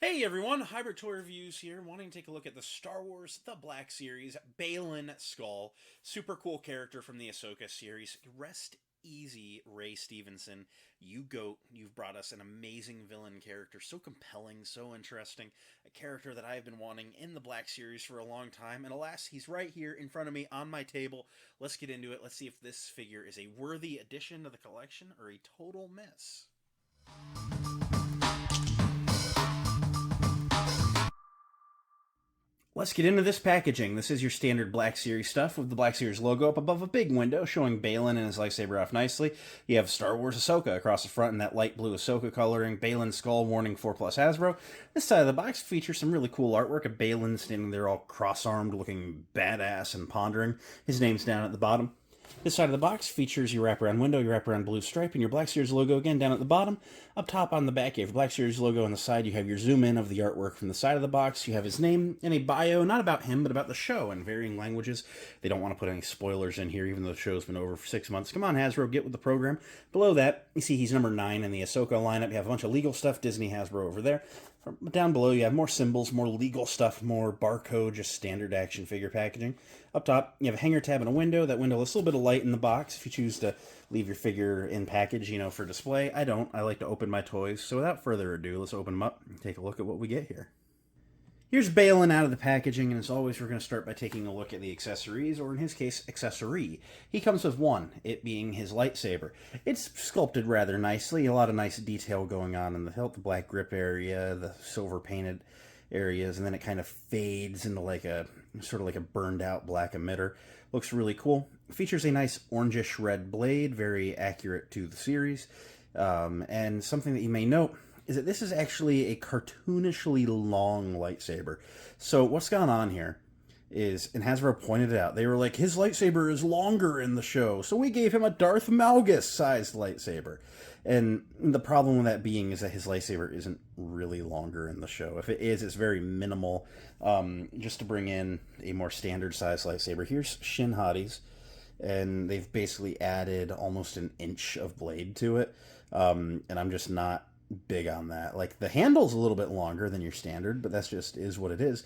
Hey everyone, Hybrid Toy Reviews here, wanting to take a look at the Star Wars The Black Series, Baylan Skoll. Super cool character from the Ahsoka series. Rest easy, Ray Stevenson. You goat, you've brought us an amazing villain character, so compelling, so interesting. A character that I've been wanting in the Black Series for a long time, and alas, he's right here in front of me on my table. Let's get into it. Let's see if this figure is a worthy addition to the collection or a total miss. Let's get into this packaging. This is your standard Black Series stuff with the Black Series logo up above a big window showing Baylan and his lightsaber off nicely. You have Star Wars Ahsoka across the front in that light blue Ahsoka coloring. Baylan Skoll warning 4+ Hasbro. This side of the box features some really cool artwork of Baylan standing there all cross-armed looking badass and pondering. His name's down at the bottom. This side of the box features your wraparound window, your wraparound blue stripe, and your Black Series logo again down at the bottom. Up top on the back, you have your Black Series logo on the side. You have your zoom in of the artwork from the side of the box. You have his name and a bio, not about him, but about the show in varying languages. They don't want to put any spoilers in here, even though the show's been over for 6 months. Come on, Hasbro, get with the program. Below that, you see he's number 9 in the Ahsoka lineup. You have a bunch of legal stuff, Disney, Hasbro over there. Down below, you have more symbols, more legal stuff, more barcode, just standard action figure packaging. Up top, you have a hanger tab and a window. That window lets a little bit of light in the box if you choose to leave your figure in package, for display. I don't. I like to open my toys. So without further ado, let's open them up and take a look at what we get here. Here's Baylan out of the packaging, and as always, we're going to start by taking a look at the accessories, or in his case, accessory. He comes with one, it being his lightsaber. It's sculpted rather nicely, a lot of nice detail going on in the hilt, the black grip area, the silver painted areas, and then it kind of fades into like a sort of like a burned out black emitter. Looks really cool. Features a nice orangish red blade, very accurate to the series. And something that you may note is that this is actually a cartoonishly long lightsaber. So what's gone on here is, and Hasbro pointed it out, they were like, his lightsaber is longer in the show, so we gave him a Darth Malgus-sized lightsaber. And the problem with that being is that his lightsaber isn't really longer in the show. If it is, it's very minimal, just to bring in a more standard-sized lightsaber. Here's Shin Hati's, and they've basically added almost an inch of blade to it, and I'm just not big on that. Like, the handle's a little bit longer than your standard, but that's just is what it is.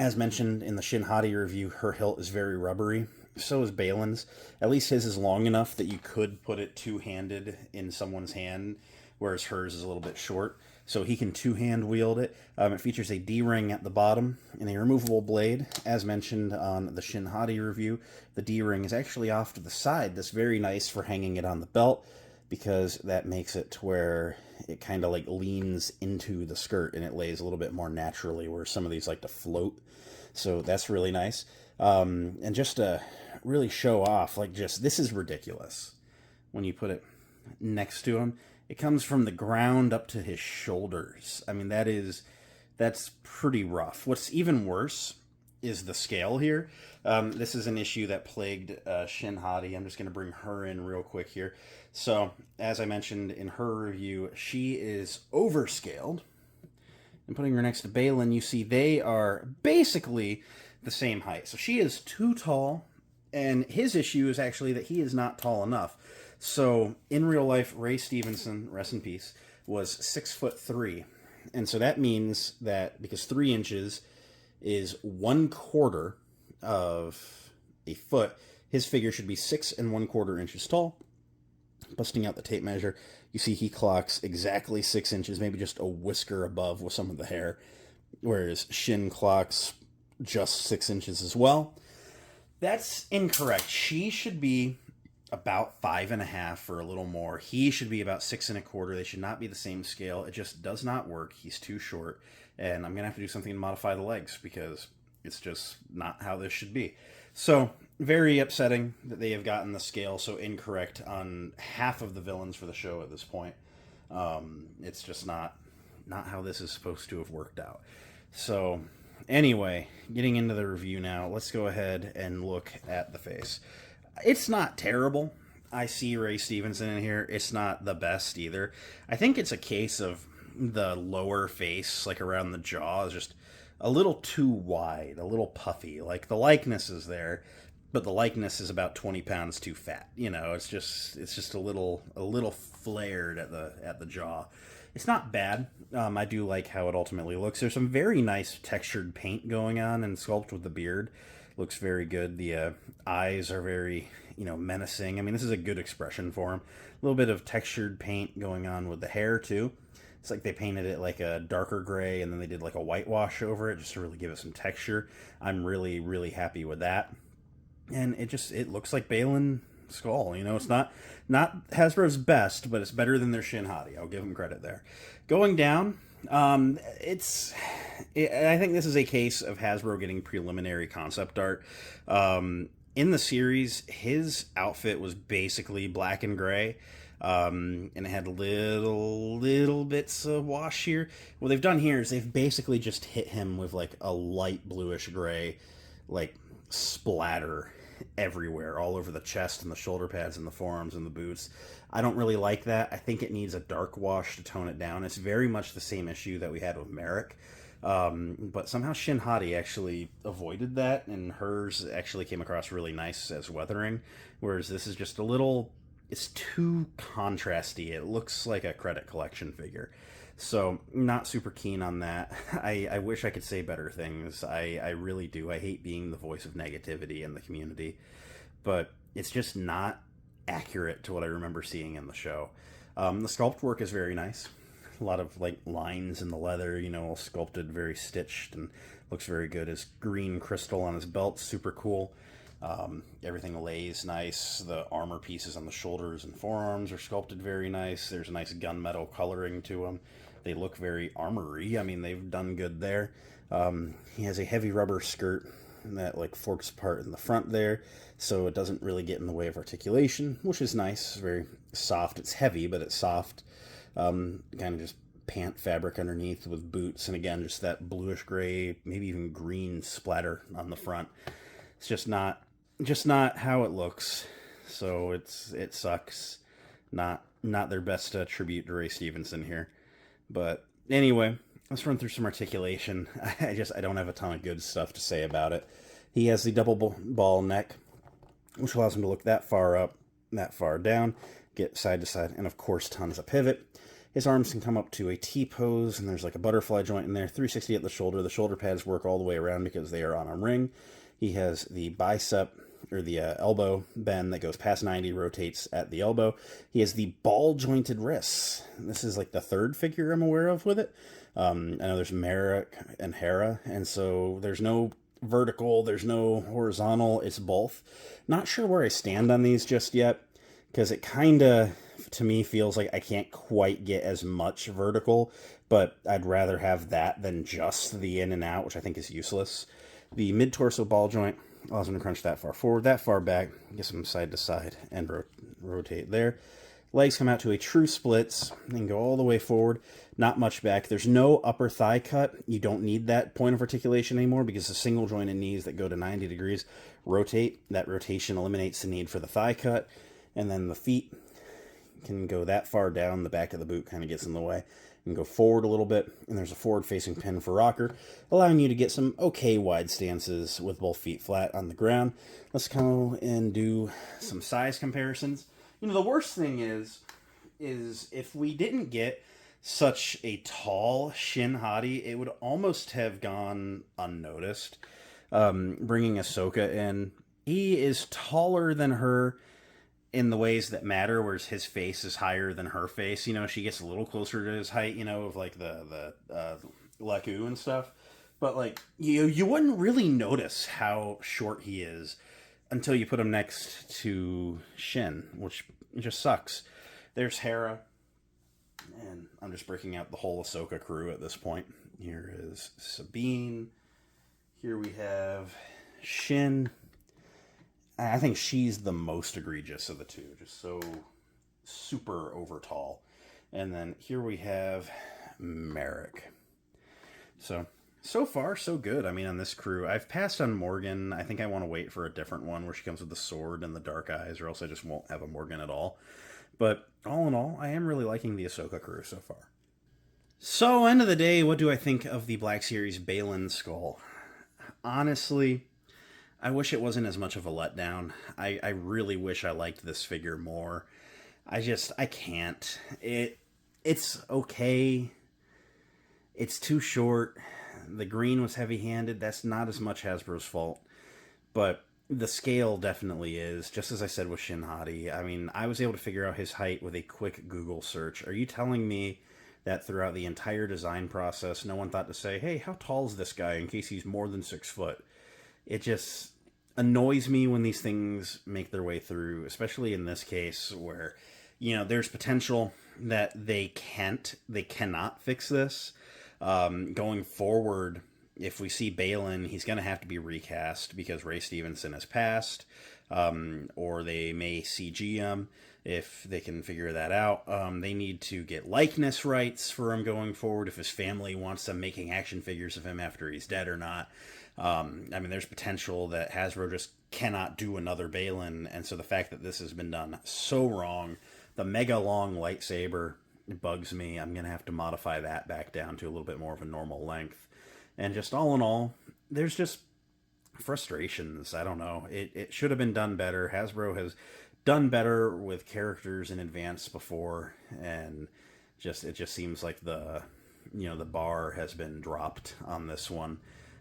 As mentioned in the Shin Hati review, her hilt is very rubbery. So is Baylan's. At least his is long enough that you could put it two-handed in someone's hand, whereas hers is a little bit short. So he can two-hand wield it. It features a D-ring at the bottom and a removable blade. As mentioned on the Shin Hati review, the D-ring is actually off to the side. That's very nice for hanging it on the belt, because that makes it to where it kind of like leans into the skirt and it lays a little bit more naturally, where some of these like to float. So that's really nice. And just to really show off, like, just, this is ridiculous. When you put it next to him, it comes from the ground up to his shoulders. I mean, that's pretty rough. What's even worse is the scale here. This is an issue that plagued Shin Hati. I'm just going to bring her in real quick here. So, as I mentioned in her review, she is overscaled. And putting her next to Baylan, you see they are basically the same height. So she is too tall, and his issue is actually that he is not tall enough. So, in real life, Ray Stevenson, rest in peace, was 6'3". And so that means that because 3 inches is 1/4 of a foot, his figure should be 6 1/4 inches tall. Busting out the tape measure, you see he clocks exactly 6 inches, maybe just a whisker above with some of the hair, whereas Shin clocks just 6 inches as well. That's incorrect. She should be about 5.5 or a little more. He should be about 6 1/4. They should not be the same scale. It just does not work. He's too short, and I'm gonna have to do something to modify the legs because it's just not how this should be. So, very upsetting that they have gotten the scale so incorrect on half of the villains for the show at this point. It's just not how this is supposed to have worked out. So, anyway, getting into the review now, let's go ahead and look at the face. It's not terrible. I see Ray Stevenson in here. It's not the best either. I think it's a case of the lower face, like around the jaw, is just a little too wide, a little puffy. Like, the likeness is there, but the likeness is about 20 pounds too fat. It's just a little flared at the jaw. It's not bad. I do like how it ultimately looks. There's some very nice textured paint going on and sculpt with the beard. Looks very good. The eyes are very, menacing. I mean, this is a good expression for him. A little bit of textured paint going on with the hair, too. It's like they painted it like a darker gray and then they did like a whitewash over it just to really give it some texture. I'm really, really happy with that. And it looks like Baylan Skoll. It's not Hasbro's best, but it's better than their Shin Hati. I'll give them credit there. Going down, I think this is a case of Hasbro getting preliminary concept art. In the series, his outfit was basically black and gray. And it had little bits of wash here. What they've done here is they've basically just hit him with like a light bluish gray, like splatter everywhere, all over the chest and the shoulder pads and the forearms and the boots. I don't really like that. I think it needs a dark wash to tone it down. It's very much the same issue that we had with Merrick. But somehow Shin Hati actually avoided that, and hers actually came across really nice as weathering, whereas this is just it's too contrasty. It looks like a credit collection figure. So, not super keen on that. I wish I could say better things. I really do. I hate being the voice of negativity in the community. But it's just not accurate to what I remember seeing in the show. The sculpt work is very nice. A lot of like lines in the leather, all sculpted, very stitched, and looks very good. His green crystal on his belt, super cool. Everything lays nice. The armor pieces on the shoulders and forearms are sculpted very nice. There's a nice gunmetal coloring to them. They look very armory. I mean, they've done good there. He has a heavy rubber skirt that like forks apart in the front there, so it doesn't really get in the way of articulation, which is nice. It's very soft. It's heavy, but it's soft. Kind of just pant fabric underneath with boots, and again, just that bluish gray, maybe even green splatter on the front. It's just not how it looks. So it sucks. Not their best tribute to Ray Stevenson here. But anyway, let's run through some articulation. I don't have a ton of good stuff to say about it. He has the double ball neck, which allows him to look that far up, that far down, get side to side, and of course tons of pivot. His arms can come up to a T-pose, and there's like a butterfly joint in there, 360 at the shoulder. The shoulder pads work all the way around because they are on a ring. He has the bicep, or the elbow bend that goes past 90, rotates at the elbow. He has the ball-jointed wrists. This is like the third figure I'm aware of with it. I know there's Merrick and Hera, and so there's no vertical, there's no horizontal, it's both. Not sure where I stand on these just yet, because it kind of, to me, feels like I can't quite get as much vertical, but I'd rather have that than just the in and out, which I think is useless. The mid-torso ball joint allows him to crunch that far forward, that far back, gets him side to side, and rotate there. Legs come out to a true splits and go all the way forward, not much back. There's no upper thigh cut. You don't need that point of articulation anymore because the single jointed knees that go to 90 degrees rotate. That rotation eliminates the need for the thigh cut. And then the feet can go that far down. The back of the boot kind of gets in the way. And go forward a little bit, and there's a forward-facing pin for rocker, allowing you to get some okay wide stances with both feet flat on the ground. Let's go and do some size comparisons. The worst thing is if we didn't get such a tall Shin Hati, it would almost have gone unnoticed. Bringing Ahsoka in, he is taller than her in the ways that matter, whereas his face is higher than her face. She gets a little closer to his height, of like the Leku and stuff. But like you wouldn't really notice how short he is until you put him next to Shin, which just sucks. There's Hera, and I'm just breaking out the whole Ahsoka crew at this point. Here is Sabine. Here we have Shin. I think she's the most egregious of the two, just so super over tall. And then here we have Merrick. So far, so good. I mean, on this crew, I've passed on Morgan. I think I want to wait for a different one where she comes with the sword and the dark eyes, or else I just won't have a Morgan at all. But all in all, I am really liking the Ahsoka crew so far. So, end of the day, what do I think of the Black Series Baylan Skoll? Honestly, I wish it wasn't as much of a letdown. I really wish I liked this figure more. I can't. It's okay. It's too short. The green was heavy-handed. That's not as much Hasbro's fault, but the scale definitely is. Just as I said with Shin Hati, I mean, I was able to figure out his height with a quick Google search. Are you telling me that throughout the entire design process, no one thought to say, "Hey, how tall is this guy?" in case he's more than 6 foot? It just annoys me when these things make their way through, especially in this case where, there's potential that they cannot fix this. Going forward, if we see Baylan, he's going to have to be recast because Ray Stevenson has passed, or they may CG him if they can figure that out. They need to get likeness rights for him going forward if his family wants them making action figures of him after he's dead or not. I mean, there's potential that Hasbro just cannot do another Baylan, and so the fact that this has been done so wrong, the mega long lightsaber bugs me. I'm going to have to modify that back down to a little bit more of a normal length. And just all in all, there's just frustrations. I don't know. It should have been done better. Hasbro has done better with characters in advance before, and it just seems like the bar has been dropped on this one.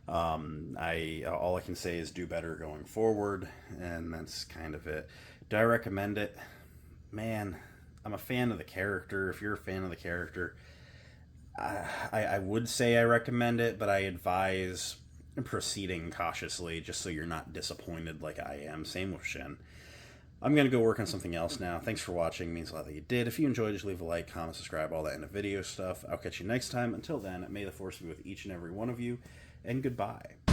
All I can say is do better going forward, and that's kind of it. Do I recommend it? Man, I'm a fan of the character. If you're a fan of the character, I would say I recommend it, but I advise proceeding cautiously just so you're not disappointed like I am. Same with Shin. I'm going to go work on something else now. Thanks for watching. It means a lot that you did. If you enjoyed, just leave a like, comment, subscribe, all that in the video stuff. I'll catch you next time. Until then, may the Force be with each and every one of you, and goodbye.